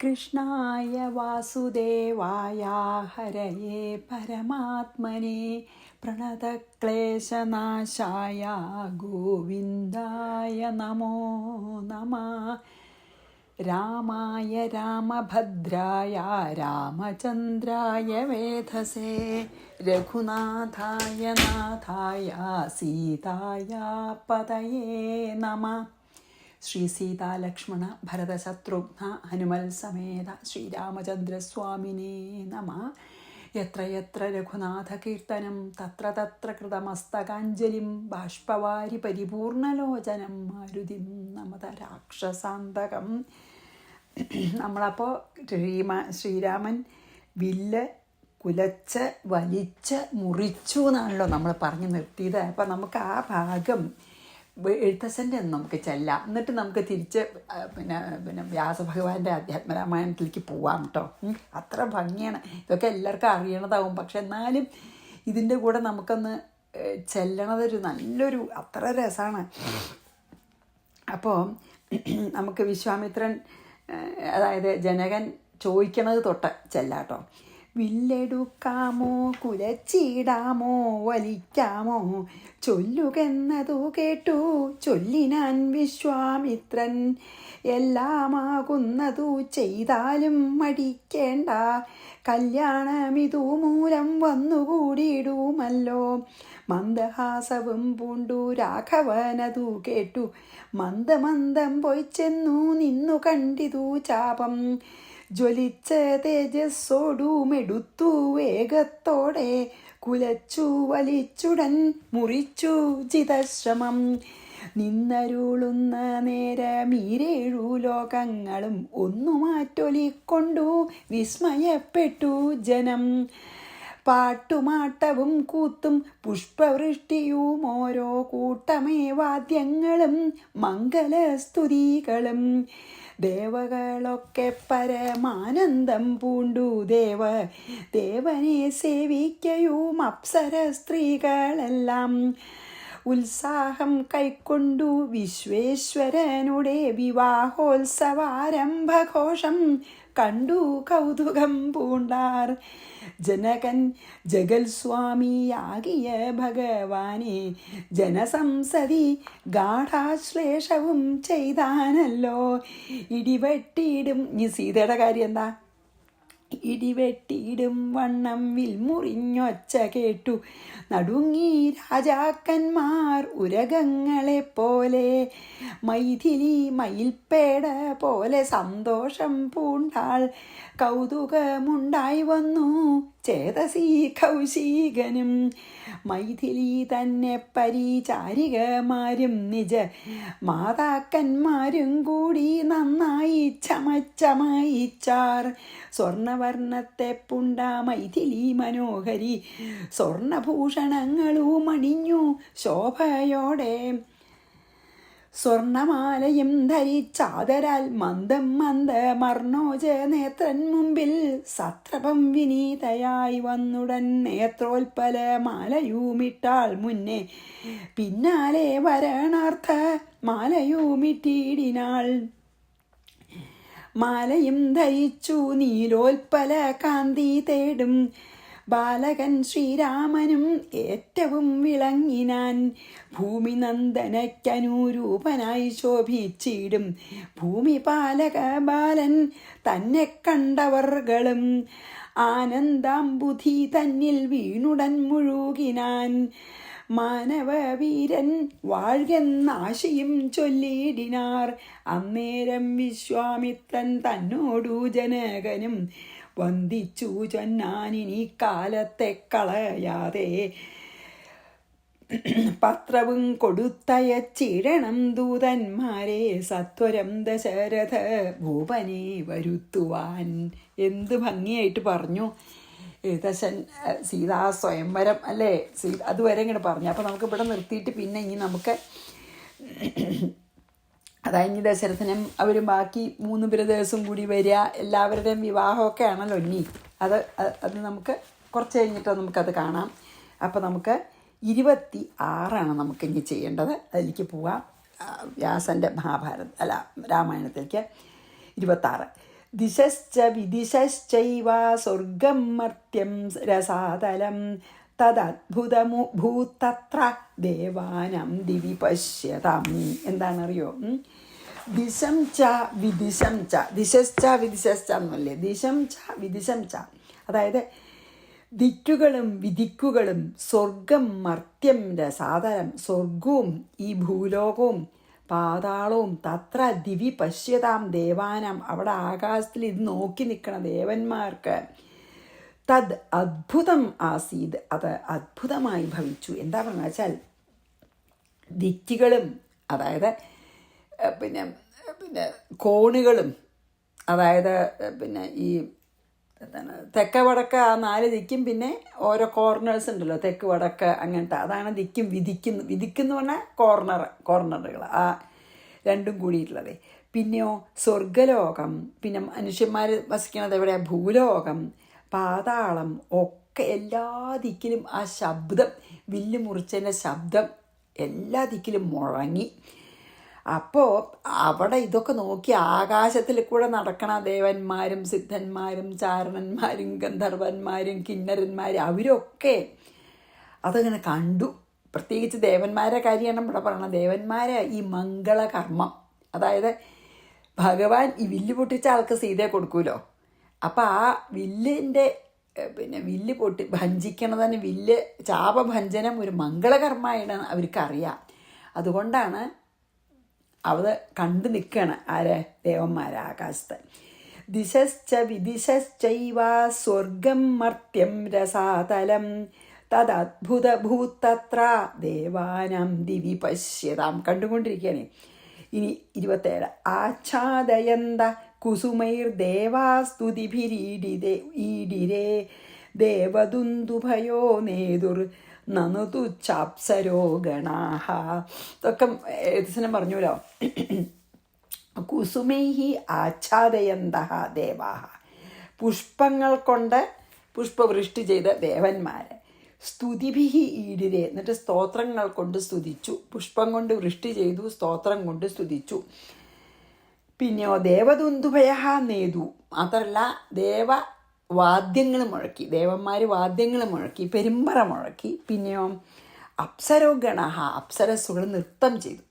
കൃഷ്ണായ വാസുദേവായ ഹരയേ പരമാത്മനെ പ്രണതക്ലേശനാശായ ഗോവിന്ദായ നമോ നമഃ. രാമായ രാമഭദ്രായ രാമചന്ദ്രായ വേധസേ രഘുനാഥായ നാഥായ സീതായ പതയേ നമഃ. ശ്രീ സീതാലക്ഷ്മണ ഭരത ശത്രുഘ്ന ഹനുമൽ സമേത ശ്രീരാമചന്ദ്രസ്വാമിനേ നമഃ. യത്ര യത്ര രഘുനാഥകീർത്തനം തത്ര തത്ര കൃതമസ്തകാഞ്ജലിം ബാഷ്പവാരി പരിപൂർണലോചനം മാരുതിം നമത രാക്ഷസാന്തകം. നമ്മളപ്പോൾ ശ്രീരാമൻ വില്ല് കുലച്ച് വലിച്ച് മുറിച്ചു എന്നാണല്ലോ നമ്മൾ പറഞ്ഞു നിർത്തിയത്. അപ്പം നമുക്ക് ആ ഭാഗം എഴുത്തച്ഛൻ്റെ നമുക്ക് ചെല്ലാം, എന്നിട്ട് നമുക്ക് തിരിച്ച് പിന്നെ വ്യാസഭഗവാന്റെ അധ്യാത്മരാമായണത്തിലേക്ക് പോവാം കേട്ടോ. അത്ര ഭംഗിയാണ്. ഇതൊക്കെ എല്ലാവർക്കും അറിയണതാവും, പക്ഷെ എന്നാലും ഇതിൻ്റെ കൂടെ നമുക്കൊന്ന് ചെല്ലണതൊരു നല്ലൊരു അത്ര രസമാണ്. അപ്പോൾ നമുക്ക് വിശ്വാമിത്രൻ, അതായത് ജനകൻ ചോദിക്കണത് തൊട്ട് ചെല്ലാട്ടോ. വില്ലെടുക്കാമോ കുലച്ചിടാമോ വലിക്കാമോ ചൊല്ലുകെന്നതു കേട്ടു ചൊല്ലിനാൻ വിശ്വാമിത്രൻ. എല്ലാമാകുന്നതു ചെയ്താലും മടിക്കേണ്ട, കല്യാണമിതു മൂലം വന്നുകൂടിയിടുമല്ലോ. മന്ദഹാസവും പൂണ്ടു രാഘവനതു കേട്ടു മന്ദമന്ദം പോയി ചെന്നു നിന്നു കണ്ടിതു ചാപം. ജ്വലിച്ച തേജസ്സോടുമെടുത്തു വേഗത്തോടെ കുലച്ചു വലിച്ചുടൻ മുറിച്ചു ചിതശ്രമം. നിന്നരുളുന്ന നേരമീരേഴു ലോകങ്ങളും ഒന്നു മാറ്റൊലിക്കൊണ്ടു വിസ്മയപ്പെട്ടു ജനം. പാട്ടുമാട്ടവും കൂത്തും പുഷ്പവൃഷ്ടിയും ഓരോ കൂട്ടമേ വാദ്യങ്ങളും മംഗലസ്തുതികളും. ദേവകളൊക്കെ പരമാനന്ദം പൂണ്ടു ദേവനെ സേവിക്കയും അപ്സര സ്ത്രീകളെല്ലാം. ഉത്സാഹം കൈക്കൊണ്ടു വിശ്വേശ്വരനുടെ വിവാഹോത്സവാരംഭഘോഷം കണ്ടു കൗതുകം പൂണ്ടാർ. ജനകൻ ജഗൽ സ്വാമിയാകിയ ഭഗവാനെ ജനസംസതി ഗാഠാശ്ലേഷവും ചെയ്താനല്ലോ. ഇടിവെട്ടിയിടും, ഈ സീതയുടെ കാര്യം എന്താ? ഇടിവെട്ടിയിടും വണ്ണം വിൽമുറിഞ്ഞൊച്ച കേട്ടു നടുങ്ങി രാജാക്കന്മാർ ഉരകങ്ങളെപ്പോലെ. മൈഥിലി മയിൽപ്പേട പോലെ സന്തോഷം പൂണ്ടാൾ. കൗതുകമുണ്ടായി വന്നു ചേതസി കൗശികനും. മൈഥിലി തന്നെ പരിചാരികമാരും നിജ മാതാക്കന്മാരും കൂടി നന്നായി ചമച്ചമയിച്ചാർ. സ്വർണവർണ്ണത്തെ പുണ്ട മൈഥിലി മനോഹരി സ്വർണഭൂഷണങ്ങളും അണിഞ്ഞു ശോഭയോടെ. സ്വർണമാലയും ധരിച്ചാദരാൽ മന്ദം മന്ദമർണോജ നേത്രൻ മുമ്പിൽ സത്രപം വിനീതയായി വന്നുടൻ നേത്രോൽപ്പല മാലയുമിട്ടാൾ മുന്നേ. പിന്നാലെ വരണാർത്ഥ മാലയുമിട്ടിടിനാൾ. മാലയും ധരിച്ചു നീലോൽപ്പല കാന്തി തേടും ബാലകൻ ശ്രീരാമനും ഏറ്റവും വിളങ്ങിനാൻ. ഭൂമി നന്ദനയ്ക്കനുരൂപനായി ശോഭിച്ചിടും ഭൂമിപാലക ബാലൻ തന്നെ കണ്ടവർകളും. ആനന്ദാംബുധി തന്നിൽ വീണുടൻ മുഴുകിനാൻ. മാനവവീരൻ വാഴ്കെന്നാശയും ചൊല്ലിടിനാർ. അന്നേരം വിശ്വാമിത്രൻ തന്നോടു ജനകനും വന്ദിച്ചു ചൊന്നാനിനി കാലത്തെ കളയാതെ. പത്രവും കൊടുത്തയച്ചിടണം ദൂതന്മാരെ സത്വരം ദശരഥ ഭൂപനെ വരുത്തുവാൻ. എന്ത് ഭംഗിയായിട്ട് പറഞ്ഞു എഴുത്തച്ഛൻ. സീതാ സ്വയംവരം അല്ലേ, അതുവരെ ഇങ്ങനെ പറഞ്ഞു. അപ്പം നമുക്ക് ഇവിടെ നിർത്തിയിട്ട് പിന്നെ ഇനി നമുക്ക് അതായത് ദശരഥനും അവരും ബാക്കി 3 ബ്രദേഴ്സും കൂടി വരിക, എല്ലാവരുടെയും വിവാഹമൊക്കെ ആണല്ലോ ഇനി. അത് നമുക്ക് കുറച്ച് കഴിഞ്ഞിട്ട് നമുക്കത് കാണാം. അപ്പോൾ നമുക്ക് 26 നമുക്ക് ഇനി ചെയ്യേണ്ടത്. അതിലേക്ക് പോവാം. വ്യാസൻ്റെ രാമായണത്തിലേക്ക് 26. ദിശശ്ച വിദിശശ്ചൈവ സ്വർഗം മർത്യം രസാതലം തദദ്ഭുതഭൂത്തത്ര ദേവാനം ദിവി പശ്യതാം. എന്താണറിയോ? ദിശം ച വിദിശം ച, ദിശശ്ച വിദിശശ്ച എന്നല്ലേ, ദിശം ച വിദിശം ച, അതായത് ദിക്കുകളും വിധിക്കുകളും സ്വർഗം മർത്യം രസാതലം, സ്വർഗവും ഈ ഭൂലോകവും പാതാളവും തത്ര ദിവി പശ്യതാം ദേവാനം, അവിടെ ആകാശത്തിൽ ഇത് നോക്കി നിൽക്കണ ദേവന്മാർക്ക് തദ് അദ്ഭുതം ആസീത്, അത് അദ്ഭുതമായി ഭവിച്ചു. എന്താ പറഞ്ഞ വെച്ചാൽ ദിക്കുകളും, അതായത് പിന്നെ പിന്നെ കോണുകളും, അതായത് പിന്നെ ഈ എന്താണ് തെക്ക് വടക്ക് ആ 4 ദിക്കും, പിന്നെ ഓരോ കോർണേഴ്സ് ഉണ്ടല്ലോ, തെക്ക് വടക്ക് അങ്ങനത്തെ, അതാണ് ദിക്കും വിധിക്കുന്നു പറഞ്ഞാൽ കോർണറുകൾ, ആ രണ്ടും കൂടിയിട്ടുള്ളത്. പിന്നെയോ സ്വർഗലോകം, പിന്നെ മനുഷ്യന്മാർ വസിക്കുന്നത് എവിടെയാണ്, ഭൂലോകം, പാതാളം ഒക്കെ എല്ലാ ദിക്കിലും ആ ശബ്ദം, വില്ല് മുറിച്ചതിൻ്റെ ശബ്ദം എല്ലാ ദിക്കിലും മുഴങ്ങി. അപ്പോൾ അവിടെ ഇതൊക്കെ നോക്കി ആകാശത്തിൽ കൂടെ നടക്കണ ദേവന്മാരും സിദ്ധന്മാരും ചാരണന്മാരും ഗന്ധർവന്മാരും കിന്നരന്മാരും അവരൊക്കെ അതങ്ങനെ കണ്ടു. പ്രത്യേകിച്ച് ദേവന്മാരെ കാര്യമാണ് ഇവിടെ പറയണത്. ദേവന്മാരെ ഈ മംഗളകർമ്മം, അതായത് ഭഗവാൻ ഈ വില്ല് പൊട്ടിച്ച ആൾക്ക് സീതയെ കൊടുക്കുമല്ലോ, അപ്പം ആ വില്ലിൻ്റെ പിന്നെ വില്ല് ഭഞ്ജിക്കണതിന് വില്ല് ചാപഭഞ്ജനം ഒരു മംഗളകർമ്മമാണ് അവർക്കറിയാം. അതുകൊണ്ടാണ് അവ കണ്ടു നിൽക്കുകയാണ് ആരെ, ദേവന്മാരെ ആകാശത്ത്. ദിശശ്ച വിദിശശ്ചൈവ സ്വർഗം മർത്യം രസാതലം തദദ്ഭുതഭൂത്തത്ര ദേവാനാം ദിവി പശ്യതാം. കണ്ടുകൊണ്ടിരിക്കുകയാണ്. ഇനി 27. ആച്ഛാദയന്ത കുസുമൈർ ദേവാസ്തുതിഭിരീഡിരേ ദേവദുന്ദുഭയോ നേതുർ നനു തുച്ഛാപ്സരോ ഗണാഹ. ഇതൊക്കെ ഏതിനെ പറഞ്ഞല്ലോ. കുസുമൈഹി ആച്ഛാദയന്തഃ ദേവാഹ, പുഷ്പങ്ങൾ കൊണ്ട് പുഷ്പവൃഷ്ടി ചെയ്ത ദേവന്മാരെ, സ്തുതിഭിഹി ഈഡിരെ, എന്നിട്ട് സ്തോത്രങ്ങൾ കൊണ്ട് സ്തുതിച്ചു. പുഷ്പം കൊണ്ട് വൃഷ്ടി ചെയ്തു, സ്തോത്രം കൊണ്ട് സ്തുതിച്ചു. പിന്നെയോ ദേവദുന്ദുഭയ നേതു, മാത്രമല്ല വാദ്യങ്ങൾ മുഴക്കി, ദേവന്മാർ വാദ്യങ്ങൾ മുഴക്കി, പെരുമ്പറ മുഴക്കി. പിന്നെയോ അപ്സരോഗണ, അപ്സരസ്സുകൾ നൃത്തം ചെയ്തു.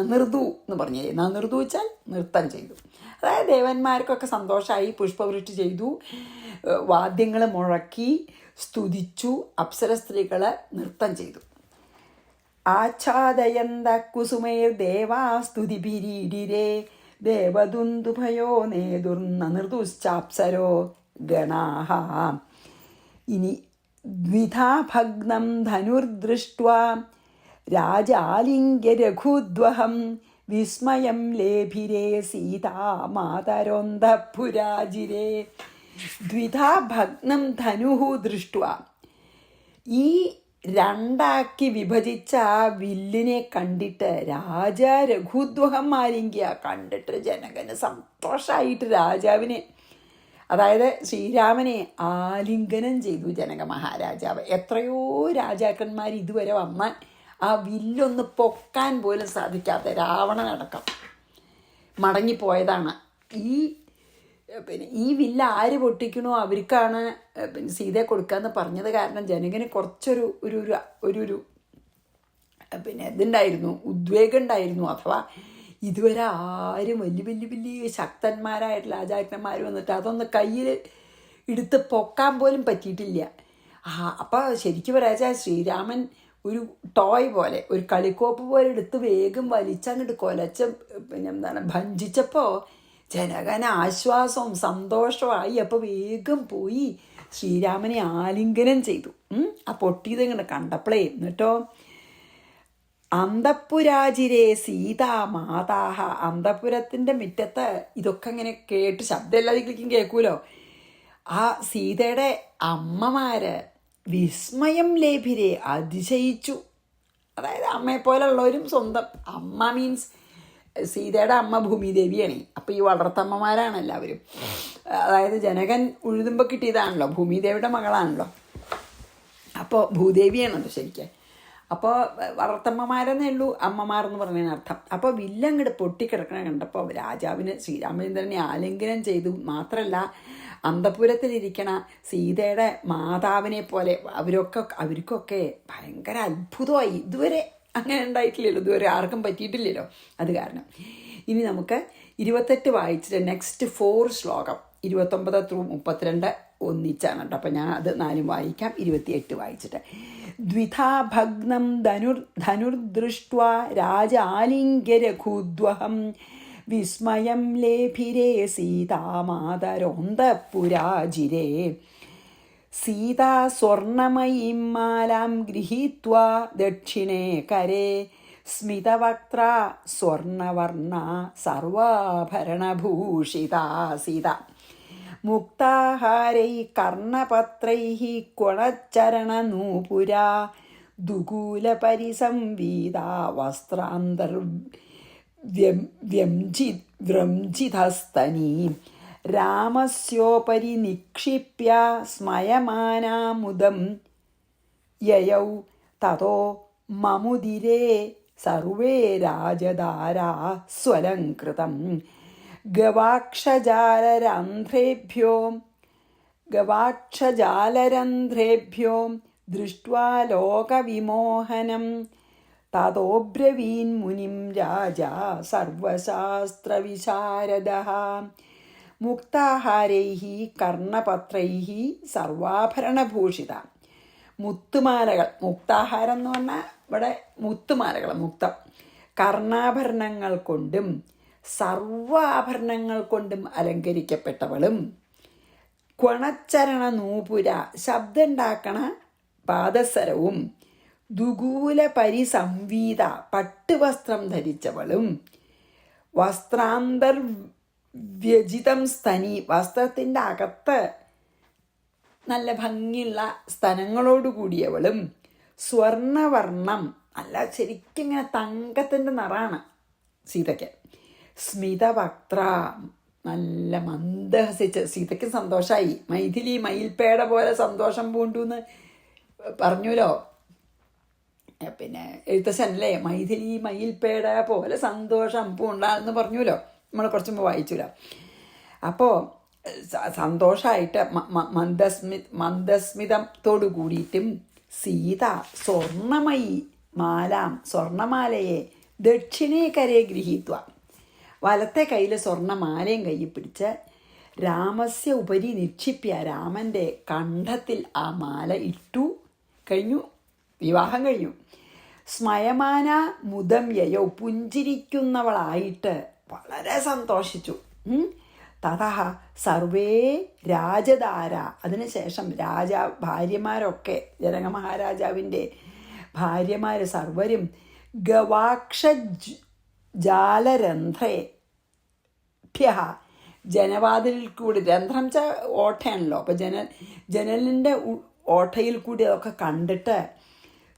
നൃതു എന്ന് പറഞ്ഞേ, നൃതു വെച്ചാൽ നൃത്തം ചെയ്തു. അതായത് ദേവന്മാർക്കൊക്കെ സന്തോഷമായി, പുഷ്പവൃഷ്ടി ചെയ്തു, വാദ്യങ്ങൾ മുഴക്കി, സ്തുതിച്ചു, അപ്സര സ്ത്രീകൾ നൃത്തം ചെയ്തു. ആച്ഛാദയന്ത കുസുമൈർ ദേവാസ്തുതിഭിരീഡിരേ ദേവദുന്ദുഭയോ നേതുർനൃതുശ്ചാപ്സരോ ഗണാഹ. ഇനി ദ്വിധാ ഭഗ്നം ധനുർദൃഷ്ട്വാ രാജാലിംഗ്യ രഘുദ്വഹം വിസ്മയം ലേഭിരേ സീതാ മാതരോന്തപുരാജിരേ. ദ്വിധാ ഭഗ്നം ധനുഹു ദൃഷ്ട്വാ, ഈ രണ്ടാക്കി വിഭജിച്ച ആ വില്ലിനെ കണ്ടിട്ട് രാജ രഘുദ്വഹം ആലിംഗ്യ, കണ്ടിട്ട് ജനകന് സന്തോഷമായിട്ട് രാജാവിനെ, അതായത് ശ്രീരാമനെ ആലിംഗനം ചെയ്തു ജനക മഹാരാജാവ്. എത്രയോ രാജാക്കന്മാർ ഇതുവരെ വന്നാൽ ആ വില്ലൊന്ന് പൊക്കാൻ പോലും സാധിക്കാത്ത രാവണനടക്കം മടങ്ങിപ്പോയതാണ്. ഈ വില്ല് ആര് പൊട്ടിക്കണോ അവർക്കാണ് സീതയെ കൊടുക്കാമെന്ന് പറഞ്ഞത് കാരണം ജനകന് കുറച്ചൊരു ഒരു ഇതുണ്ടായിരുന്നു, ഉദ്വേഗം ഉണ്ടായിരുന്നു. അഥവാ ഇതുവരെ ആരും വലിയ ശക്തന്മാരായിട്ടുള്ള രാജാക്കന്മാർ വന്നിട്ട് അതൊന്ന് കയ്യിൽ എടുത്ത് പൊക്കാൻ പോലും പറ്റിയിട്ടില്ല. അപ്പോൾ ശരിക്കും പറയാച്ചാൽ ശ്രീരാമൻ ഒരു ടോയ് പോലെ, ഒരു കളിക്കോപ്പ് പോലെ എടുത്ത് വേഗം വലിച്ചങ്ങോട്ട് കൊലച്ച് ഭഞ്ജിച്ചപ്പോൾ ജനകന് ആശ്വാസവും സന്തോഷമായി. അപ്പോൾ വേഗം പോയി ശ്രീരാമനെ ആലിംഗനം ചെയ്തു. ആ പൊട്ടിയത് ഇങ്ങനെ കണ്ടപ്പോഴേ. എന്നിട്ടോ അന്തപുരാജിരേ സീതാ മാതാഹ, അന്തപുരത്തിൻ്റെ മുറ്റത്ത് ഇതൊക്കെ ഇങ്ങനെ കേട്ട്, ശബ്ദം എല്ലാതിലേക്കും കേൾക്കൂലോ, ആ സീതയുടെ അമ്മമാര് വിസ്മയം ലേഭിരെ, അതിശയിച്ചു. അതായത് അമ്മയെപ്പോലുള്ളവരും സ്വന്തം അമ്മ മീൻസ് സീതയുടെ അമ്മ ഭൂമിദേവിയാണ്. അപ്പോൾ ഈ വളർത്തമ്മമാരാണ് എല്ലാവരും. അതായത് ജനകൻ ഉഴുതുമ്പോൾ കിട്ടിയതാണല്ലോ, ഭൂമിദേവിയുടെ മകളാണല്ലോ, അപ്പോൾ ഭൂദേവിയാണല്ലോ ശരിക്കും. അപ്പോൾ വളർത്തമ്മമാരെന്നേ ഉള്ളൂ അമ്മമാർ എന്ന് പറഞ്ഞതിനർത്ഥം. അപ്പോൾ വില്ലങ്ങട് പൊട്ടിക്കിടക്കണ കണ്ടപ്പോൾ രാജാവിന് ശ്രീരാമചന്ദ്രനെ ആലിംഗനം ചെയ്തു. മാത്രമല്ല അന്തപുരത്തിലിരിക്കണ സീതയുടെ മാതാവിനെ പോലെ അവർക്കൊക്കെ ഭയങ്കര അത്ഭുതമായി. ഇതുവരെ അങ്ങനെ ഉണ്ടായിട്ടില്ലല്ലോ, ഇതുവരെ ആർക്കും പറ്റിയിട്ടില്ലല്ലോ. അത് കാരണം ഇനി നമുക്ക് 28 വായിച്ചിട്ട് നെക്സ്റ്റ് 4 ശ്ലോകം 29 through 32 ഒന്നിച്ചാണ് കേട്ടോ. അപ്പം ഞാൻ അത് 4 വായിക്കാം. 28 വായിച്ചിട്ട് ദ്വിധാ ഭഗ്നം ധനുർദൃഷ്ട്വാ രാജാലിംഗ്യരഘൂദ്വഹം വിസ്മയം ലേഭിരേ സീതാമാതരോന്തപുരാജിരേ സീതാ സ്വർണമയീം മാലാം ഗൃഹീത്വാ ദക്ഷിണേ കരേ സ്മിതവക്ത്ര സ്വർണവർണ സർവാഭരണഭൂഷിതാ സീത മുക്താഹാരൈ കർണപത്രൈഃ ക്വണച്ചരണനൂപുരാ ദുകൂലപരിസംവീതാ വസ്ത്രാന്തർവ്യംജിതസ്തനീ രാമസ്യോപരി നിക്ഷിപ്യ സ്മയമാനാമുദം യയൗ തതോ മമുദിരേ സർവേ രാജധാരാ സ്വലംകൃതം ഗവാക്ഷജാലരന്ധ്രേഭ്യോ ദൃഷ്ട്വാ ലോകവിമോഹനം തതോബ്രവീൻ മുനിം രാജാ സർവശാസ്ത്രവിശാരദഃ മുക്താഹാരൈഃ കർണപത്രൈഃ സർവാഭരണഭൂഷിത. മുത്തുമാലകൾ, മുക്താഹാരം എന്ന് പറഞ്ഞാൽ ഇവിടെ മുത്തുമാലകൾ, മുക്തം, കർണാഭരണങ്ങൾ കൊണ്ടും സർവാഭരണങ്ങൾ കൊണ്ടും അലങ്കരിക്കപ്പെട്ടവളും ക്വണച്ചരണ നൂപുര ശബ്ദമുണ്ടാക്കണ പാദസരവും ദുകൂല പരിസംവീത പട്ടുവസ്ത്രം ധരിച്ചവളും വസ്ത്രാന്തർവ്യജിതം സ്തനി വസ്ത്രത്തിൻ്റെ അകത്ത് നല്ല ഭംഗിയുള്ള സ്തനങ്ങളോട് കൂടിയവളും സ്വർണവർണം നല്ല ശരിക്കും ഇങ്ങനെ തങ്കത്തിൻ്റെ നിറാണ് സീതയ്ക്ക്. സ്മിതവക്ത്ര നല്ല മന്ദഹസിച്ച് സീതയ്ക്ക് സന്തോഷമായി. മൈഥിലി മയിൽപ്പേട പോലെ സന്തോഷം പൂണ്ടു എന്ന് പറഞ്ഞുല്ലോ. പിന്നെ എഴുത്തച്ഛനല്ലേ മൈഥിലി മയിൽപ്പേട പോലെ സന്തോഷം പൂണ്ടാന്ന് പറഞ്ഞുല്ലോ, നമ്മൾ കുറച്ച് മുമ്പ് വായിച്ചില്ല. അപ്പോൾ സന്തോഷമായിട്ട് മന്ദസ്മിതത്തോടു കൂടിയിട്ടും സീത സ്വർണമയി മാലാം സ്വർണമാലയെ ദക്ഷിണേ കരേ ഗൃഹീത്വ വലത്തെ കയ്യിൽ സ്വർണമാലയും കയ്യിൽ പിടിച്ച് രാമസ്യ ഉപരി നിക്ഷിപ്യ രാമൻ്റെ കണ്ഠത്തിൽ ആ മാല ഇട്ടു. കഴിഞ്ഞു, വിവാഹം കഴിഞ്ഞു. സ്മയമാന മുദം യയോ പുഞ്ചിരിക്കുന്നവളായിട്ട് വളരെ സന്തോഷിച്ചു. തതഃ സർവേ രാജധാര അതിനുശേഷം ഭാര്യമാരൊക്കെ ജനക മഹാരാജാവിൻ്റെ ഭാര്യമാർ സർവരും ഗവാക്ഷജാലരന്ധ്രേഭ്യ ജനവാതിലിൽ കൂടി, രന്ധ്രം ച ഓട്ടയാണല്ലോ, അപ്പോൾ ജനലിൻ്റെ ഓട്ടയിൽ കൂടി അതൊക്കെ കണ്ടിട്ട്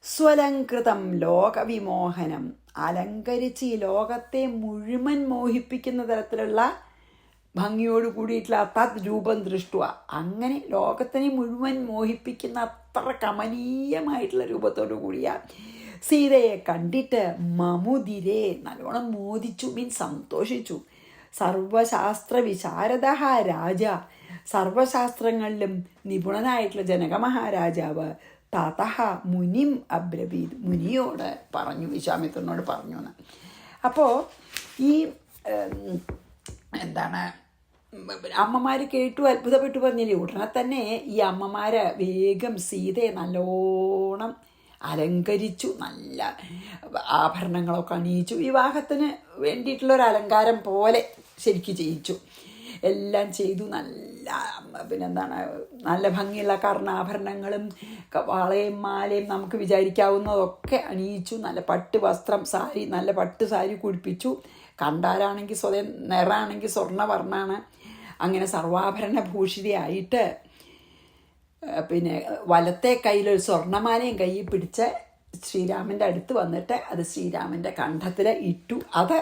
സ്വലംകൃതം ലോകവിമോഹനം അലങ്കരിച്ച് ഈ ലോകത്തെ മുഴുവൻ മോഹിപ്പിക്കുന്ന തരത്തിലുള്ള ഭംഗിയോട് കൂടിയിട്ടുള്ള തത് രൂപം ദൃഷ്ടുവ അങ്ങനെ ലോകത്തിനെ മുഴുവൻ മോഹിപ്പിക്കുന്ന അത്ര കമനീയമായിട്ടുള്ള രൂപത്തോടു കൂടിയ സീതയെ കണ്ടിട്ട് മമുദിരേ നല്ലോണം മോദിച്ചു, മീൻസ് സന്തോഷിച്ചു. സർവശാസ്ത്ര വിശാരദ രാജ സർവശാസ്ത്രങ്ങളിലും നിപുണനായിട്ടുള്ള ജനക മഹാരാജാവ് തതഃ മുനിം അബ്രവീത് മുനിയോട് പറഞ്ഞു, വിശ്വാമിത്രനോട് പറഞ്ഞു എന്ന്. അപ്പോൾ ഈ എന്താണ് അമ്മമാർ കേട്ടു അത്ഭുതപ്പെട്ടു പറഞ്ഞില്ലേ. ഉടനെ തന്നെ ഈ അമ്മമാർ വേഗം സീതയെ നല്ലോണം അലങ്കരിച്ചു, നല്ല ആഭരണങ്ങളൊക്കെ അണിയിച്ചു. വിവാഹത്തിന് വേണ്ടിയിട്ടുള്ളൊരു അലങ്കാരം പോലെ ശരിക്കും ചെയ്യിച്ചു. എല്ലാം ചെയ്തു. നല്ല പിന്നെന്താണ് നല്ല ഭംഗിയുള്ള കർണാഭരണങ്ങളും വളയും മാലയും നമുക്ക് വിചാരിക്കാവുന്നതൊക്കെ അണിയിച്ചു. നല്ല പട്ട് വസ്ത്രം, സാരി, നല്ല പട്ട് സാരി കുടിപ്പിച്ചു. കണ്ടാലാണെങ്കിൽ സ്വയം നിറാണെങ്കിൽ സ്വർണ്ണവർണ്ണാണ്. അങ്ങനെ സർവാഭരണ ഭൂഷിതയായിട്ട് പിന്നെ വലത്തെ കയ്യിലൊരു സ്വർണ്ണമാലയും കയ്യിൽ പിടിച്ച് ശ്രീരാമൻ്റെ അടുത്ത് വന്നിട്ട് അത് ശ്രീരാമൻ്റെ കണ്ഠത്തിൽ ഇട്ടു. അത്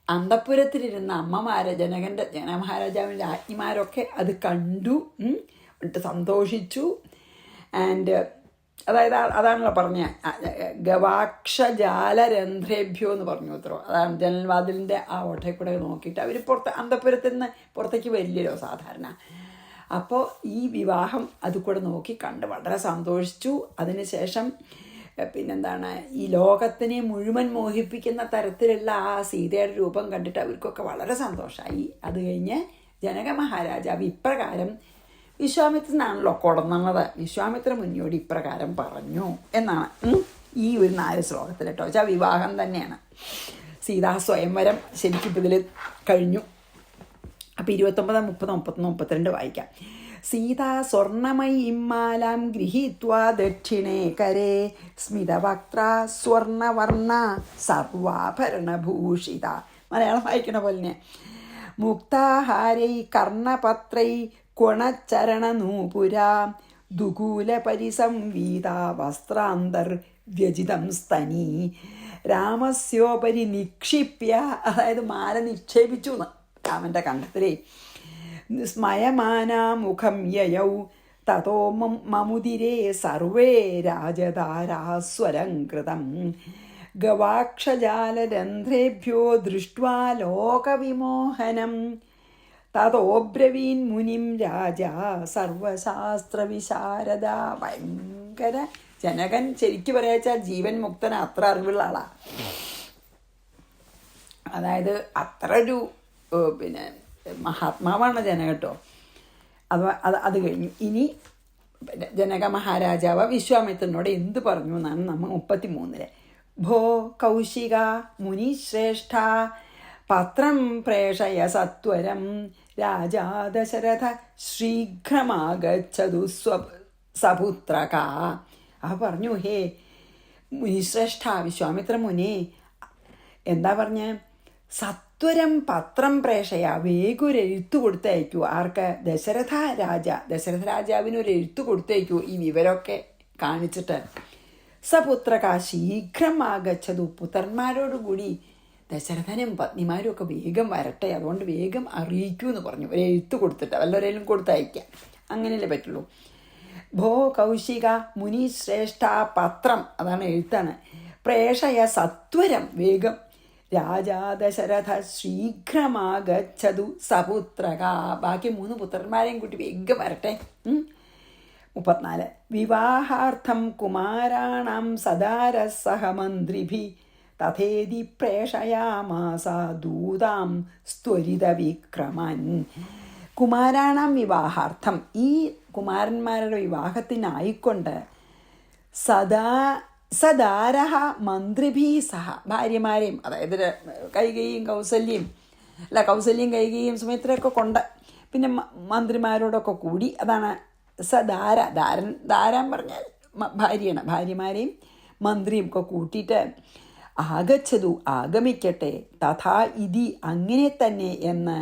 അന്തഃപുരത്തിലിരുന്ന അമ്മമാരെ ജനമഹാരാജാവിൻ്റെ ആജ്ഞിമാരൊക്കെ അത് കണ്ടു, എന്നിട്ട് സന്തോഷിച്ചു. ആൻഡ് അതായത് അതാണല്ലോ പറഞ്ഞ ഗവാക്ഷജാലരന്ധ്രേഭ്യോ എന്ന് പറഞ്ഞു ഉത്തരവ്. അതാണ് ജനൽവാതിലിൻ്റെ ആ ഓട്ടയിൽ കൂടെ നോക്കിയിട്ട് അവർ അന്തഃപുരത്തിൽ നിന്ന് പുറത്തേക്ക് വരില്ലല്ലോ സാധാരണ. അപ്പോൾ ഈ വിവാഹം അത് കൂടെ നോക്കി കണ്ട് വളരെ സന്തോഷിച്ചു. അതിനുശേഷം പിന്നെന്താണ്, ഈ ലോകത്തിനെ മുഴുവൻ മോഹിപ്പിക്കുന്ന തരത്തിലുള്ള ആ സീതയുടെ രൂപം കണ്ടിട്ട് അവർക്കൊക്കെ വളരെ സന്തോഷമായി. അത് കഴിഞ്ഞ് ജനക മഹാരാജാവ് ഇപ്രകാരം വിശ്വാമിത്രനാണല്ലോ കൊടന്നത്, വിശ്വാമിത്ര മുനിയോട് ഇപ്രകാരം പറഞ്ഞു എന്നാണ് ഈ ഒരു 4 ശ്ലോകത്തിൽ കേട്ടോ. വെച്ചാൽ വിവാഹം തന്നെയാണ്. സീതാ സ്വയംവരം ശരിക്കും ഇതിൽ കഴിഞ്ഞു. അപ്പം 29, 30, 31, 32 വായിക്കാം. സീതാ സ്വർണമയീമാലാം ഗൃഹീത്വാ ദക്ഷിണേ കരേ സ്മിതവക്ത്ര സ്വർണവർണ്ണ സർവാഭരണഭൂഷിത. മലയാളം വായിക്കണ പോലെ തന്നെ. മുക്താഹാരൈ കർണപത്രൈ ക്വണചരണനൂപുരാ ദുകൂലപരിസംവീത വസ്ത്രാന്തർ വ്യജിതം സ്തനീ രാമസ്യോപരി നിക്ഷിപ്യ. അതായത് മാല നിക്ഷേപിച്ചു എന്ന് രാമൻ്റെ കണ്ഠത്തിലേ. സ്മയമാനാമുഖം യയൗ തതോ മമുദിരേ സർവേ രാജധാരാസ്വരം കൃതം ഗവാക്ഷജാലരന്ധ്രേഭ്യോ ദൃഷ്ട്വാ ലോകവിമോഹനം തതോബ്രവീൻ മുനിം രാജ സർവശാസ്ത്രവിശാരദ. ഭയങ്കര ജനകൻ ശരിക്കും പറയാച്ചാൽ ജീവൻ മുക്തന അത്ര അറിവുള്ള ആളാണ്. അതായത് അത്ര ഒരു പിന്നെ മഹാത്മാവാണ് ജനക കേട്ടോ. അത് കഴിഞ്ഞു. ഇനി ജനക മഹാരാജാവ് വിശ്വാമിത്രനോട് എന്ത് പറഞ്ഞു എന്നാണ് നമ്മൾ 33. ഭോ കൗശിക മുനിശ്രേഷ്ഠ പത്രം പ്രേഷയ സത്വരം രാജാ ദശരഥ ശീഘ്രമാഗച്ഛതു സപുത്രക. പറഞ്ഞു, ഹേ മുനിശ്രേഷ്ഠ വിശ്വാമിത്ര മുനി, എന്താ പറഞ്ഞ, സത്വരം പത്രം പ്രേഷയ, വേഗം ഒരു എഴുത്ത് കൊടുത്തയക്കൂ. ആർക്ക്? ദശരഥ രാജാവിന് ഒരു എഴുത്ത് കൊടുത്തയക്കൂ ഈ വിവരമൊക്കെ കാണിച്ചിട്ട്. സപുത്രക ശീഘ്രം ആഗച്ഛതു, പുത്രന്മാരോടുകൂടി ദശരഥനും പത്നിമാരും ഒക്കെ വേഗം വരട്ടെ, അതുകൊണ്ട് വേഗം അറിയിക്കൂ എന്ന് പറഞ്ഞു. ഒരു എഴുത്ത് കൊടുത്തിട്ട് വല്ലവരേലും കൊടുത്തയക്കാം, അങ്ങനെയല്ലേ പറ്റുള്ളൂ. ഭോ കൗശിക മുനിശ്രേഷ്ഠ പത്രം, അതാണ് എഴുത്താണ്. പ്രേഷയ സത്വരം, വേഗം. രാജാ ദശരഥ ശീഘ്രമാഗച്ഛതു സപുത്രക, ബാക്കി 3 പുത്രന്മാരെയും കൂട്ടി വേഗം വരട്ടെ. 34. വിവാഹാർത്ഥം കുമാരാണാം സദാരസഹ മന്ത്രിഭി തഥേതി പ്രേഷയാമാസ ദൂതാം സ്ത്വരിത വിക്രമൻ. കുമാരാണാം വിവാഹാർത്ഥം, ഈ കുമാരന്മാരുടെ വിവാഹത്തിനായിക്കൊണ്ട് സദാരഹ മന്ത്രിഭി സഹ, ഭാര്യമാരെയും, അതായത് കൈകേയിയും കൗസല്യം കൈകേയിയും സുമിത്രയൊക്കെ കൊണ്ട്, പിന്നെ മന്ത്രിമാരോടൊക്കെ കൂടി, അതാണ് ധാരാൻ പറഞ്ഞാൽ ഭാര്യയാണ്, ഭാര്യമാരെയും മന്ത്രിയും ഒക്കെ കൂട്ടിയിട്ട് ആഗച്ഛതു, ആഗമിക്കട്ടെ, തഥാ ഇതി, അങ്ങനെ തന്നെ എന്ന്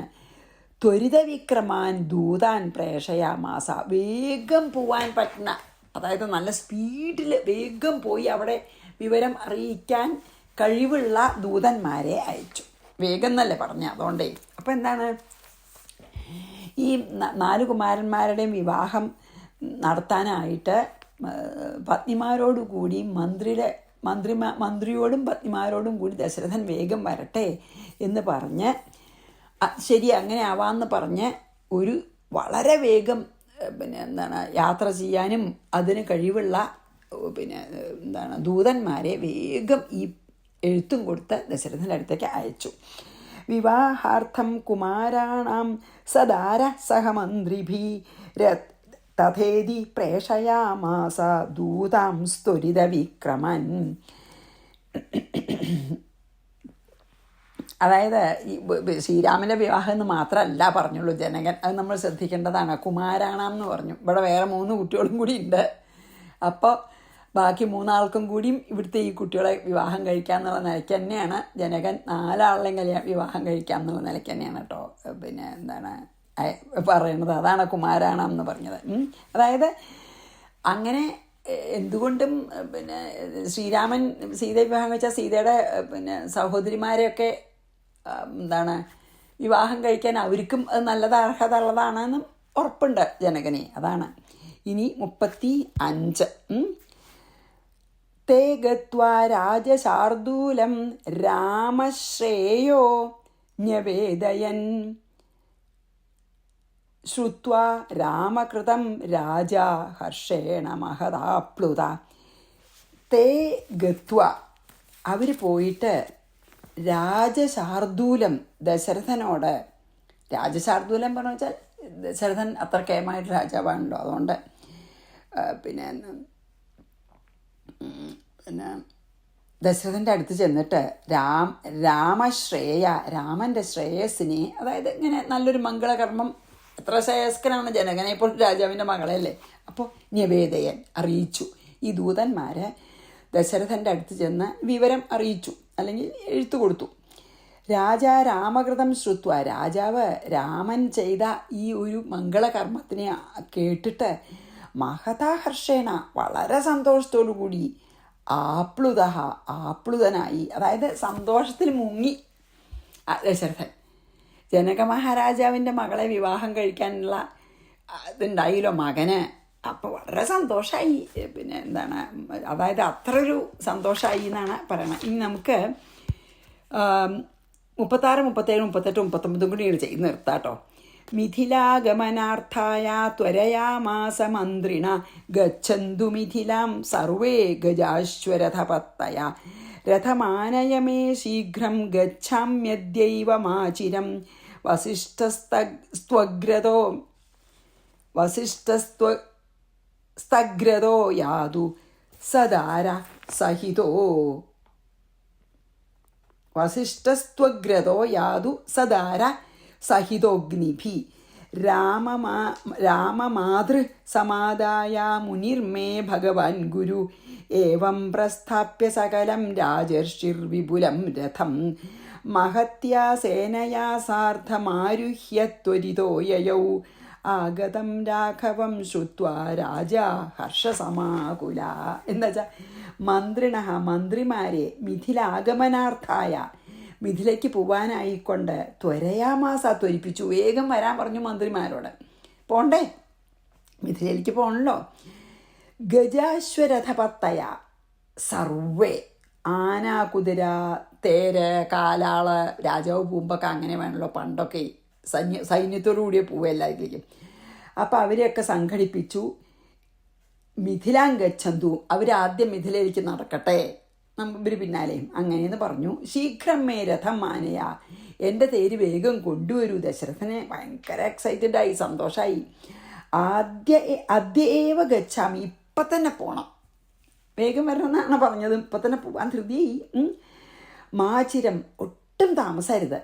ത്വരിത വിക്രമാൻ ദൂതാൻ പ്രേഷയാമാസ, വേഗം പോവാൻ പറ്റുന്ന, അതായത് നല്ല സ്പീഡിൽ വേഗം പോയി അവിടെ വിവരം അറിയിക്കാൻ കഴിവുള്ള ദൂതന്മാരെ അയച്ചു. വേഗം എന്നല്ലേ പറഞ്ഞ, അതുകൊണ്ടേ. അപ്പം എന്താണ്, ഈ 4 കുമാരന്മാരുടെയും വിവാഹം നടത്താനായിട്ട് പത്നിമാരോടുകൂടി മന്ത്രിയോടും പത്നിമാരോടും കൂടി ദശരഥൻ വേഗം വരട്ടെ എന്ന് പറഞ്ഞ്, ശരി അങ്ങനെ ആവാമെന്ന് പറഞ്ഞ് ഒരു വളരെ വേഗം യാത്ര ചെയ്യാനും അതിന് കഴിവുള്ള ദൂതന്മാരെ വേഗം ഈ എഴുത്തും കൊടുത്ത് ദശരഥൻ്റെ അടുത്തേക്ക് അയച്ചു. വിവാഹാർത്ഥം കുമാരാണാം സദാര സഹമന്ത്രിഭി തഥേതി പ്രേഷയാമാസ ദൂതാം സ്ത്വരിത വിക്രമൻ. അതായത് ഈ ശ്രീരാമൻ്റെ വിവാഹം എന്ന് മാത്രമല്ല പറഞ്ഞുള്ളൂ ജനകൻ, അത് നമ്മൾ ശ്രദ്ധിക്കേണ്ടതാണ്. കുമാരാണാം എന്ന് പറഞ്ഞു, ഇവിടെ വേറെ 3 കുട്ടികളും കൂടി ഉണ്ട്. അപ്പോൾ ബാക്കി 3 ആൾക്കും കൂടിയും ഇവിടുത്തെ ഈ കുട്ടികളെ വിവാഹം കഴിക്കാമെന്നുള്ള നിലയ്ക്ക് തന്നെയാണ് ജനകൻ 4 ആളെയും വിവാഹം കഴിക്കാമെന്നുള്ള നിലയ്ക്ക് തന്നെയാണ് കേട്ടോ പറയണത്. അതാണ് കുമാരാണാം എന്ന് പറഞ്ഞത്. അതായത് അങ്ങനെ എന്തുകൊണ്ടും ശ്രീരാമൻ സീതയെ വിവാഹം കഴിച്ചാൽ സീതയുടെ സഹോദരിമാരെയൊക്കെ വിവാഹം കഴിക്കാൻ അവർക്കും അത് നല്ലത് അർഹത ഉള്ളതാണെന്നും ഉറപ്പുണ്ട് ജനകനെ. അതാണ്. ഇനി 35. തേ ഗത്വാ രാജശാർദൂലം രാമശ്രേയോ ന്യവേദയൻ ശ്രുത്വാ രാമകൃതം രാജാ ഹർഷേണ മഹദാപ്ലുത. തേ ഗത്വ അവർ പോയിട്ട് രാജശാർദൂലം ദശരഥനോട്, രാജശാർദൂലം പറഞ്ഞു വെച്ചാൽ ദശരഥൻ അത്ര കേമായിട്ട് രാജാവാണല്ലോ, അതുകൊണ്ട് പിന്നെ ദശരഥൻ്റെ അടുത്ത് ചെന്നിട്ട് രാമശ്രേയ, രാമൻ്റെ ശ്രേയസ്സിനെ, അതായത് ഇങ്ങനെ നല്ലൊരു മംഗളകർമ്മം, എത്ര ശ്രേയസ്കനാണ് ജനകനെ ഇപ്പോൾ രാജാവിൻ്റെ മകളല്ലേ, അപ്പോൾ നിവേദയൻ അറിയിച്ചു. ഈ ദൂതന്മാർ ദശരഥൻ്റെ അടുത്ത് ചെന്ന് വിവരം അറിയിച്ചു, അല്ലെങ്കിൽ എഴുത്തു കൊടുത്തു. രാജാ രാമകൃതം ശ്രുത്വ, രാജാവ് രാമൻ ചെയ്ത ഈ ഒരു മംഗളകർമ്മത്തിനെ കേട്ടിട്ട് മഹതാഹർഷേണ, വളരെ സന്തോഷത്തോടു കൂടി, ആപ്ലുതനായി, അതായത് സന്തോഷത്തിൽ മുങ്ങി ദശരഥൻ. ജനക മഹാരാജാവിൻ്റെ മകളെ വിവാഹം കഴിക്കാനുള്ള ഇതുണ്ടായില്ലോ മകന്, അപ്പോൾ വളരെ സന്തോഷമായി. പിന്നെ എന്താണ്, അതായത് അത്രയൊരു സന്തോഷമായി എന്നാണ് പറയണത്. ഇനി നമുക്ക് 36, 37, 38, 39 കൂടി ചെയ്ത് നിർത്താം കേട്ടോ. മിഥിലാഗമനാർത്ഥായ ത്വരയാമാസ മന്ത്രിണ ഗച്ഛന്തു മിഥിലാം സർവേ ഗജാശ്വരഥപത്തയ രഥമാനയമേ ശീഘ്രം ഗച്ഛാമ്യദ്യൈവ മാചിരം വസിഷ്ഠസ്തഗ്രതോ യാതു സദാര സഹിതോ വസിഷ്ഠസ്ത്വഗ്രതോ യാതു സദാര സഹിതോഗ്നിഭി രാമമാതൃ സമാദായ മുനിർമേ ഭഗവാൻ ഗുരു ഏവം പ്രസ്ഥാപ്യ സകലം രാജർഷിർവിപുലം രഥം മഹത്യാ സേനയാ സാർദ്ധമാരുഹ്യ ത്വരിതോ യയൗ ആഗതം രാഘവം ശ്രുത്വാ രാജാ ഹർഷസമാകുല. എന്നുവെച്ചാൽ മന്ത്രിമാരെ മിഥിലാഗമനാർത്ഥായ, മിഥിലേക്ക് പോവാനായിക്കൊണ്ട് ത്വരിപ്പിച്ചു, വേഗം വരാൻ പറഞ്ഞു മന്ത്രിമാരോട്. പോണ്ടേ, മിഥിലയിലേക്ക് പോകണല്ലോ. ഗജാശ്വരഥപത്തയ സർവേ, ആന, കുതിര, തേര്, കാലാള്, രാജാവ് പൂമ്പൊക്കെ അങ്ങനെ വേണമല്ലോ പണ്ടൊക്കെ, സൈന്യത്തോടു കൂടിയ പോവെല്ലാതിരിക്കും. അപ്പം അവരെയൊക്കെ സംഘടിപ്പിച്ചു. മിഥിലാംഗച്ഛന്തു, അവരാദ്യം മിഥിലയിലേക്ക് നടക്കട്ടെ, ഇവർ പിന്നാലെയും അങ്ങനെയെന്ന് പറഞ്ഞു. ശീഘ്രം മേ രഥം മാനയ, എൻ്റെ തേര് വേഗം കൊണ്ടുവരൂ. ദശരഥനെ ഭയങ്കര എക്സൈറ്റഡായി, സന്തോഷമായി. അദ്യേവ ഗച്ഛാമി, ഇപ്പം തന്നെ പോകണം, വേഗം വരണമെന്നാണ് പറഞ്ഞത്, ഇപ്പം തന്നെ പോകാൻ ധൃതിയായി. മാചിരം, ഒട്ടും താമസരുത്,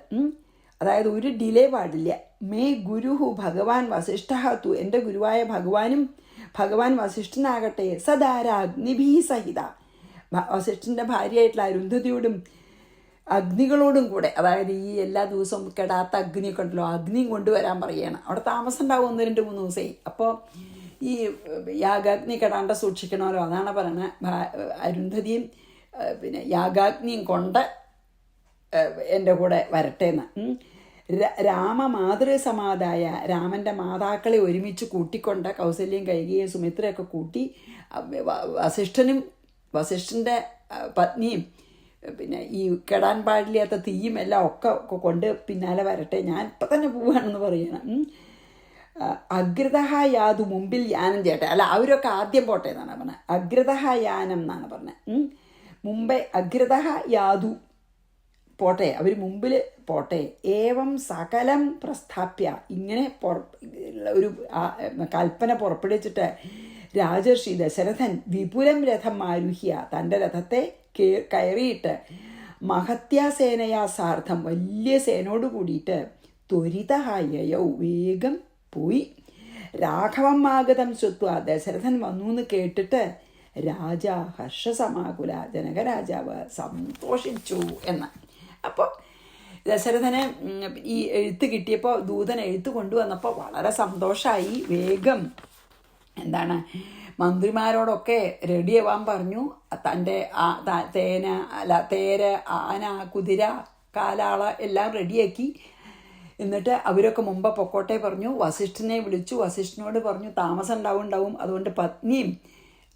അതായത് ഒരു ഡിലേ പാടില്ല. മേ ഗുരുഹു ഭഗവാൻ വസിഷ്ഠ തു, എൻ്റെ ഗുരുവായ ഭഗവാൻ വസിഷ്ഠനാകട്ടെ സദാരാഗ്നിഭീ സഹിത, വസിഷ്ഠൻ്റെ ഭാര്യയായിട്ടുള്ള അരുന്ധതിയോടും അഗ്നികളോടും കൂടെ, അതായത് ഈ എല്ലാ ദിവസവും കെടാത്ത അഗ്നിയൊക്കെ ഉണ്ടല്ലോ, അഗ്നിയും കൊണ്ടുവരാൻ പറയുകയാണ്. അവിടെ താമസം ഉണ്ടാവും 1, 2, 3 ദിവസമേ. അപ്പോൾ ഈ യാഗാഗ്നി കെടാണ്ട സൂക്ഷിക്കണമല്ലോ, അതാണ് പറയണത്. അരുന്ധതിയും പിന്നെ യാഗാഗ്നിയും കൊണ്ട് എൻ്റെ കൂടെ വരട്ടെ എന്ന്. രാമമാതൃ സമാദായ, രാമൻ്റെ മാതാക്കളെ ഒരുമിച്ച് കൂട്ടിക്കൊണ്ട്, കൗസല്യം, കൈകേയി, സുമിത്രയൊക്കെ കൂട്ടി, വസിഷ്ഠൻ്റെ പത്നിയും പിന്നെ ഈ കെടാൻ പാടില്ലാത്ത തീയും എല്ലാം ഒക്കെ കൊണ്ട് പിന്നാലെ വരട്ടെ, ഞാൻ ഇപ്പം തന്നെ പോവുകയാണെന്ന് പറയണം. അഗ്രതഹ യാതു, മുമ്പിൽ യാനം ചെയ്യട്ടെ. അല്ല, അവരൊക്കെ ആദ്യം പോട്ടെ എന്നാണ് പറഞ്ഞത്. അഗ്രതഹ യാനം എന്നാണ് പറഞ്ഞത്. മുമ്പേ അഗ്രതഹ യാതു, പോട്ടെ, അവർ മുമ്പിൽ പോട്ടെ. ഏവം സകലം പ്രസ്ഥാപ്യ, ഇങ്ങനെ ഒരു കൽപ്പന പുറപ്പെടുവിച്ചിട്ട് രാജർഷി ദശരഥൻ വിപുലം രഥം ആരുഹ്യ, തൻ്റെ രഥത്തെ കയറിയിട്ട് മഹത്യാസേനയാ സാർത്ഥം, വലിയ സേനയോട് കൂടിയിട്ട് ത്വരിതഹായയൗ, വേഗം പോയി. രാഘവം ആഗതം ശ്രുത്വ, ദശരഥൻ വന്നു എന്ന് കേട്ടിട്ട് രാജ ഹർഷസമാകുല, ജനകരാജാവ് സന്തോഷിച്ചു എന്ന്. അപ്പോൾ ദശരഥന് ഈ എഴുത്ത് കിട്ടിയപ്പോൾ, ദൂതൻ എഴുത്ത് കൊണ്ടുവന്നപ്പോൾ വളരെ സന്തോഷമായി. വേഗം എന്താണ് മന്ത്രിമാരോടൊക്കെ റെഡിയാവാൻ പറഞ്ഞു. തൻ്റെ തേര്, ആന, കുതിര, കാലാള എല്ലാം റെഡിയാക്കി. എന്നിട്ട് അവരൊക്കെ മുമ്പ് പൊക്കോട്ടെ പറഞ്ഞു. വസിഷ്ഠനെ വിളിച്ചു. വസിഷ്ഠനോട് പറഞ്ഞു താമസം ഉണ്ടാവും, അതുകൊണ്ട് പത്നിയും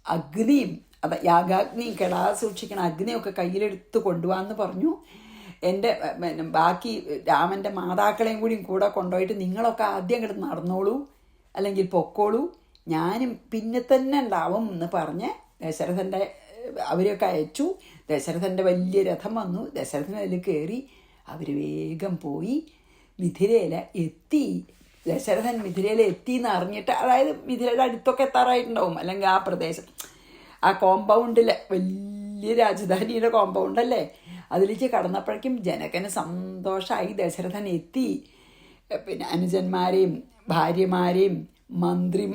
അഗ്നിയും, അത് യാഗാഗ്നി കെടാതെ സൂക്ഷിക്കണം, അഗ്നിയൊക്കെ കയ്യിലെടുത്ത് കൊണ്ടുപോകാമെന്ന് പറഞ്ഞു. എൻ്റെ ബാക്കി രാമൻ്റെ മാതാക്കളെയും കൂടെ കൊണ്ടുപോയിട്ട് നിങ്ങളൊക്കെ ആദ്യം കിടന്ന് നടന്നോളൂ, അല്ലെങ്കിൽ പൊക്കോളൂ, ഞാനും പിന്നെ തന്നെ ഉണ്ടാവും എന്ന് പറഞ്ഞ് ദശരഥൻ്റെ അവരെയൊക്കെ അയച്ചു. ദശരഥൻ്റെ വലിയ രഥം വന്നു, ദശരഥൻ അതിൽ കയറി. അവർ വേഗം പോയി മിഥിലയിൽ എത്തി. ദശരഥൻ മിഥിലയിൽ എത്തി എന്ന് അറിഞ്ഞിട്ട്, അതായത് മിഥിലയുടെ അടുത്തൊക്കെ എത്താറായിട്ടുണ്ടാവും, അല്ലെങ്കിൽ ആ പ്രദേശം, ആ കോമ്പൗണ്ടിൽ, വലിയ രാജധാനിയുടെ കോമ്പൗണ്ടല്ലേ, അതിലേക്ക് കടന്നപ്പോഴേക്കും ജനകന് സന്തോഷമായി. ദശരഥൻ എത്തി. പിന്നെ അനുജന്മാരെയും ഭാര്യമാരെയും മന്ത്രി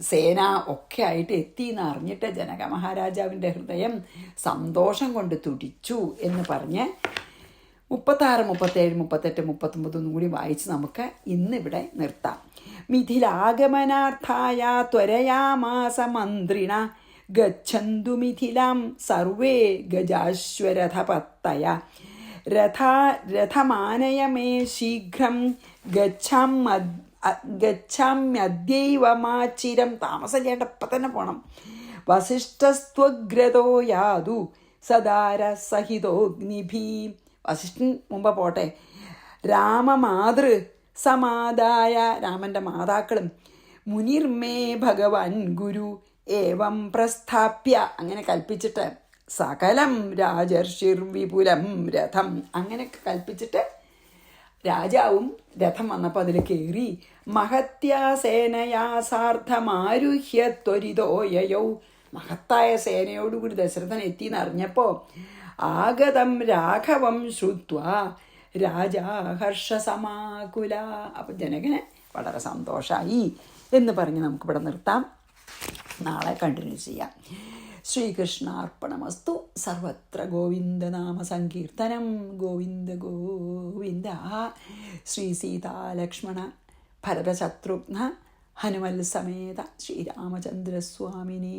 സേന ഒക്കെ ആയിട്ട് എത്തി എന്ന് അറിഞ്ഞിട്ട് ജനക മഹാരാജാവിൻ്റെ ഹൃദയം സന്തോഷം കൊണ്ട് തുടിച്ചു എന്ന് പറഞ്ഞ് 36, 37, 38, 39 കൂടി വായിച്ച് നമുക്ക് ഇന്നിവിടെ നിർത്താം. മിഥിലാഗമനാർത്ഥായ ത്വരയാമാസ മന്ത്രിണ ഗച്ഛന്തു മിഥിലാം സർവേ ഗജാശ്വരഥപത്തയ രഥമാനയ മേ ശീഘ്രം ഗച്ഛാമ്യദ്യൈവമാചിരം. താമസിക്കേണ്ട ഇപ്പം തന്നെ പോകണം. വസിഷ്ഠസ്ത്വഗ്രതോ യാതു സദാര സഹിതോഗ്നിഭീ. വസിഷ്ഠൻ മുമ്പ് പോട്ടെ. രാമമാതൃ സമാദായ, രാമൻ്റെ മാതാക്കളും മുനിർമേ ഭഗവാൻ ഗുരു ഏവം പ്രസ്ഥാപ്യ, അങ്ങനെ കൽപ്പിച്ചിട്ട് സകലം രാജർഷിർ വിപുലം രഥം, അങ്ങനെയൊക്കെ കൽപ്പിച്ചിട്ട് രാജാവും രഥം വന്നപ്പോൾ അതിൽ കയറി. മഹത്യാസേനയാ സാർദ്ധമാരുഹ്യ ത്വരിതോ യയൗ, മഹത്തായ സേനയോടുകൂടി ദശരഥൻ എത്തിയെന്ന് അറിഞ്ഞപ്പോൾ ആഗതം രാഘവം ശ്രുത്വാ രാജാ ഹർഷസമാകുല. അപ്പം ജനകന് വളരെ സന്തോഷമായി എന്ന് പറഞ്ഞ് നമുക്കിവിടെ നിർത്താം. നാളെ കണ്ടിന്യൂ ചെയ്യാം. ശ്രീകൃഷ്ണാർപ്പണമസ്തു. സർവത്ര ഗോവിന്ദനാമ സങ്കീർത്തനം. ഗോവിന്ദ ഗോവിന്ദ. ശ്രീ സീതാലക്ഷ്മണ ഭരതശത്രുഘ്ന ഹനുമൽ സമേത ശ്രീരാമചന്ദ്രസ്വാമിനേ